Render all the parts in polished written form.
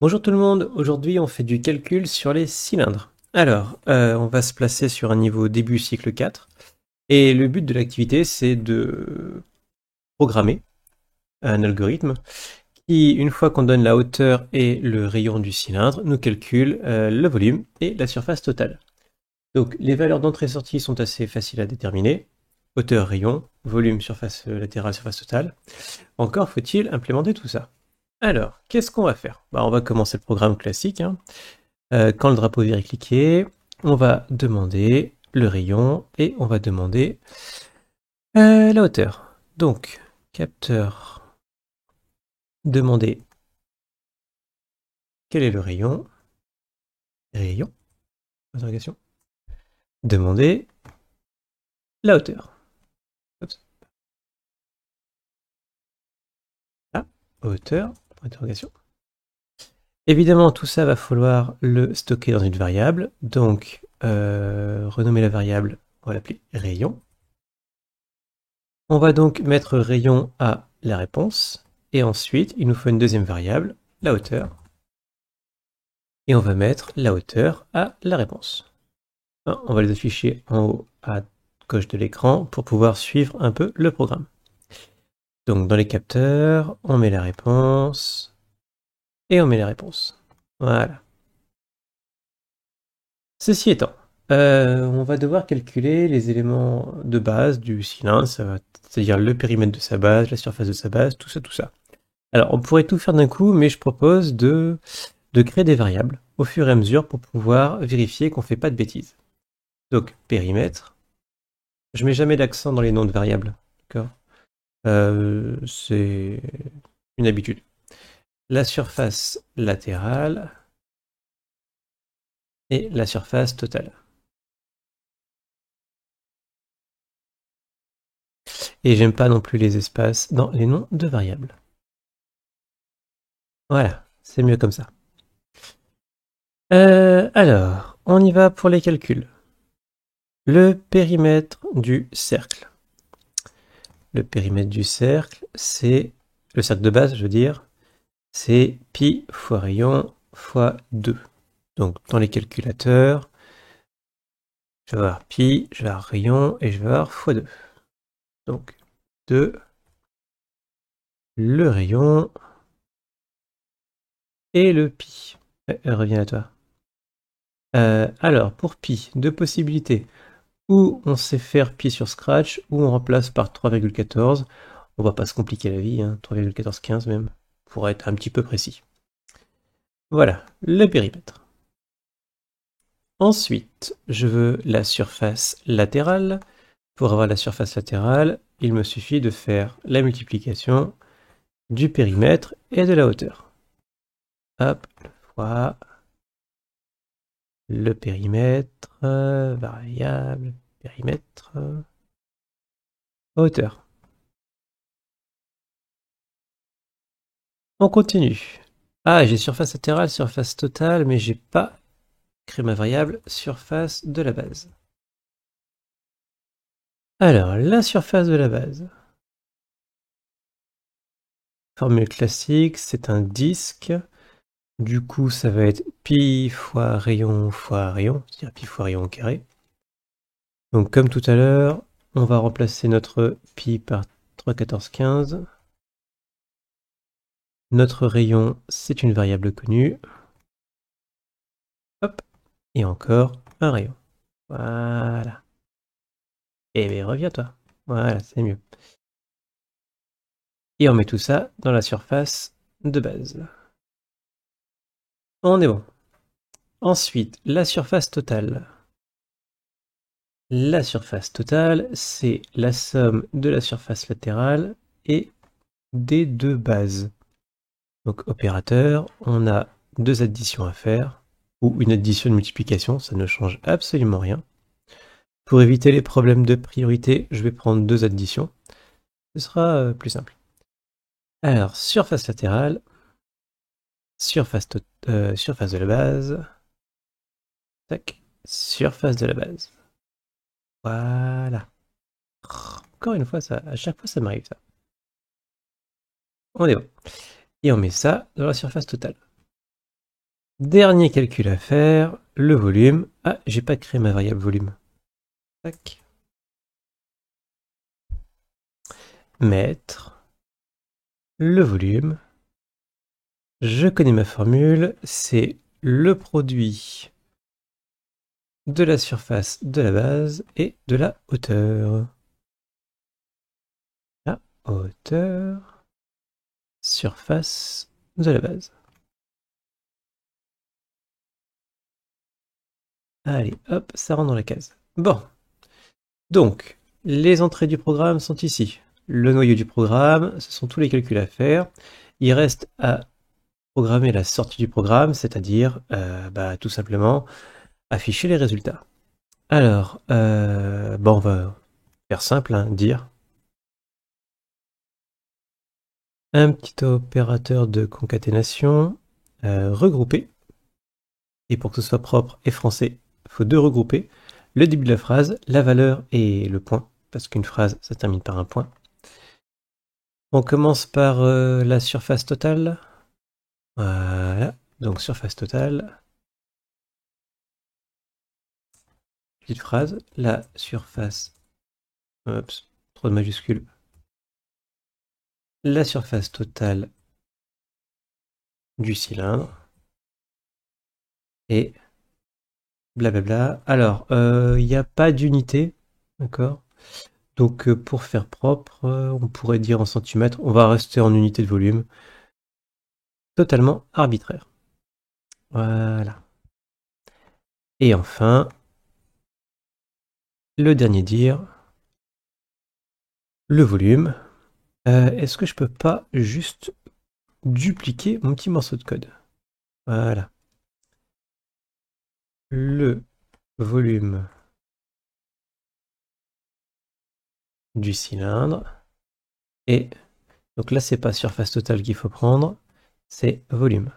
Bonjour tout le monde, aujourd'hui on fait du calcul sur les cylindres. Alors, on va se placer sur un niveau début cycle 4, et le but de l'activité c'est de programmer un algorithme qui, une fois qu'on donne la hauteur et le rayon du cylindre, nous calcule le volume et la surface totale. Donc les valeurs d'entrée et sortie sont assez faciles à déterminer. Hauteur, rayon, volume, surface latérale, surface totale. Encore faut-il implémenter tout ça. Alors, qu'est-ce qu'on va faire? On va commencer le programme classique, hein. Quand le drapeau vert est cliqué, on va demander le rayon et on va demander la hauteur. Donc, capteur, demander quel est le rayon. Rayon, interrogation. Demander la hauteur. Oups. Ah, hauteur, point d'interrogation. Évidemment, tout ça va falloir le stocker dans une variable. Donc, renommer la variable, on va l'appeler rayon. On va donc mettre rayon à la réponse. Et ensuite, il nous faut une deuxième variable, la hauteur. Et on va mettre la hauteur à la réponse. On va les afficher en haut à gauche de l'écran pour pouvoir suivre un peu le programme. Donc dans les capteurs, on met la réponse et on met la réponse. Voilà. Ceci étant, on va devoir calculer les éléments de base du cylindre, c'est-à-dire le périmètre de sa base, la surface de sa base, tout ça, tout ça. Alors on pourrait tout faire d'un coup, mais je propose de créer des variables au fur et à mesure pour pouvoir vérifier qu'on ne fait pas de bêtises. Donc périmètre, je mets jamais d'accent dans les noms de variables, d'accord? C'est une habitude. La surface latérale et la surface totale. Et j'aime pas non plus les espaces dans les noms de variables. Voilà, c'est mieux comme ça. Alors, on y va pour les calculs. Le périmètre du cercle. Le périmètre du cercle, c'est le cercle de base, je veux dire, c'est pi fois rayon fois 2. Donc dans les calculateurs, je vais avoir pi, je vais avoir rayon et je vais avoir fois 2. Donc 2, le rayon et le pi. Reviens à toi. Alors pour pi, deux possibilités. Ou on sait faire pi sur Scratch, ou on remplace par 3,14. On va pas se compliquer la vie, hein, 3,1415 même, pour être un petit peu précis. Voilà, le périmètre. Ensuite, je veux la surface latérale. Pour avoir la surface latérale, il me suffit de faire la multiplication du périmètre et de la hauteur. Hop, fois le périmètre, variable, périmètre, hauteur. On continue. Ah, j'ai surface latérale, surface totale, mais j'ai pas créé ma variable surface de la base. Alors, la surface de la base. Formule classique, c'est un disque. Du coup, ça va être pi fois rayon, c'est-à-dire pi fois rayon au carré. Donc comme tout à l'heure, on va remplacer notre pi par 3,1415. Notre rayon, c'est une variable connue. Hop, et encore un rayon. Voilà. Et bien reviens-toi. Voilà, c'est mieux. Et on met tout ça dans la surface de base. On est bon. Ensuite, la surface totale. La surface totale, c'est la somme de la surface latérale et des deux bases. Donc opérateur, on a deux additions à faire, ou une addition de multiplication, ça ne change absolument rien. Pour éviter les problèmes de priorité, je vais prendre deux additions. Ce sera plus simple. Alors, surface latérale, surface de la base, tac, surface de la base. Voilà. Encore une fois, à chaque fois ça m'arrive ça. On est bon. Et on met ça dans la surface totale. Dernier calcul à faire, le volume. Ah, j'ai pas créé ma variable volume. Tac. Mettre le volume. Je connais ma formule, c'est le produit de la surface de la base et de la hauteur. La hauteur, surface de la base. Allez, hop, ça rentre dans la case. Bon, donc, les entrées du programme sont ici. Le noyau du programme, ce sont tous les calculs à faire. Il reste à programmer la sortie du programme, c'est-à-dire tout simplement afficher les résultats. Alors, on va faire simple, hein, dire un petit opérateur de concaténation regroupé. Et pour que ce soit propre et français, il faut deux regrouper. Le début de la phrase, la valeur et le point, parce qu'une phrase, ça termine par un point. On commence par la surface totale. Voilà, donc surface totale. Petite phrase, la surface. Oups, trop de majuscules. La surface totale du cylindre. Et blablabla. Alors, il n'y a pas d'unité, d'accord? Donc, pour faire propre, on pourrait dire en centimètres. On va rester en unité de volume. Totalement arbitraire. Voilà. Et enfin, le dernier dire, le volume. Est-ce que je peux pas juste dupliquer mon petit morceau de code? Voilà. Le volume du cylindre. Et donc là, c'est pas surface totale qu'il faut prendre, c'est volume.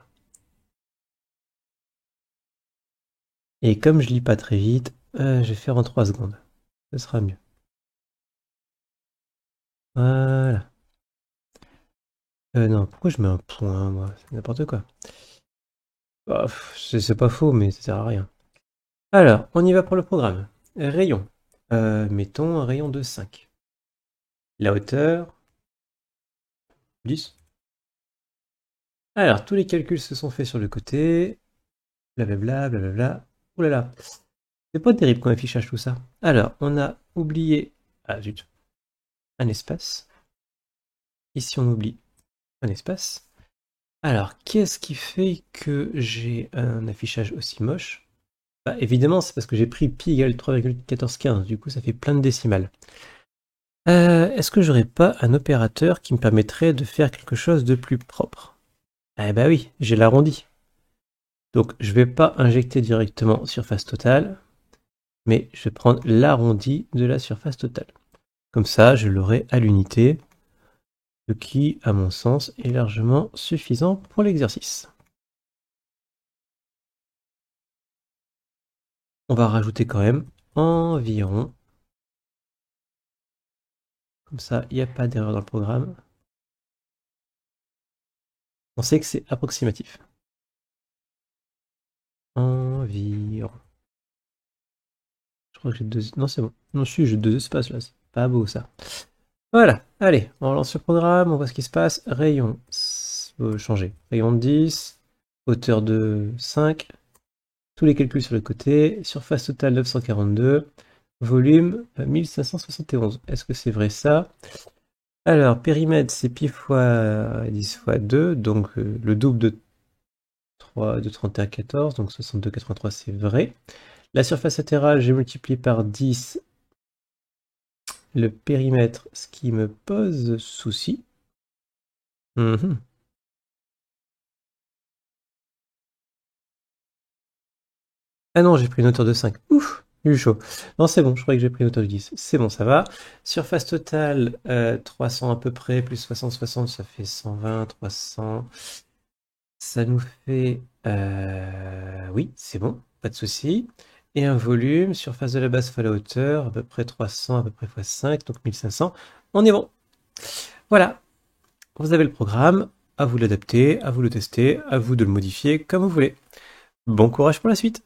Et comme je lis pas très vite, je vais faire en 3 secondes. Ce sera mieux. Voilà. Non, pourquoi je mets un point, moi? C'est n'importe quoi. Bah, c'est pas faux, mais ça sert à rien. Alors, on y va pour le programme. Rayon. Mettons un rayon de 5. La hauteur, 10. Alors, tous les calculs se sont faits sur le côté. Blablabla, blablabla. Ouh là là. C'est pas terrible comme affichage tout ça. Alors, on a oublié... Ah zut. Un espace. Ici, on oublie un espace. Alors, qu'est-ce qui fait que j'ai un affichage aussi moche? Bah, évidemment, c'est parce que j'ai pris pi égale 3,1415. Du coup, ça fait plein de décimales. Est-ce que j'aurais pas un opérateur qui me permettrait de faire quelque chose de plus propre? Eh bah oui, j'ai l'arrondi. Donc, je vais pas injecter directement surface totale, mais je vais prendre l'arrondi de la surface totale. Comme ça, je l'aurai à l'unité, ce qui, à mon sens, est largement suffisant pour l'exercice. On va rajouter quand même environ. Comme ça, il n'y a pas d'erreur dans le programme. On sait que c'est approximatif. Environ. Je crois que j'ai deux... Non, c'est bon. Non, si, j'ai deux espaces là. C'est pas beau ça. Voilà. Allez, on lance le programme, on voit ce qui se passe. Rayon changer. Rayon de 10. Hauteur de 5. Tous les calculs sur le côté. Surface totale 942. Volume 1571. Est-ce que c'est vrai ça? Alors, périmètre, c'est pi fois 10 fois 2, donc le double de 31,14, donc 62,83, c'est vrai. La surface latérale, j'ai multiplié par 10 le périmètre, ce qui me pose souci. Ah non, j'ai pris une hauteur de 5. Ouf, j'ai eu chaud. Non, c'est bon, je croyais que j'ai pris une hauteur de 10. C'est bon, ça va. Surface totale, 300 à peu près, plus 60, 60, ça fait 120, 300. Ça nous fait... oui, c'est bon, pas de souci. Et un volume, surface de la base fois la hauteur, à peu près 300, à peu près fois 5, donc 1500. On est bon. Voilà, vous avez le programme, à vous de l'adapter, à vous de le tester, à vous de le modifier comme vous voulez. Bon courage pour la suite.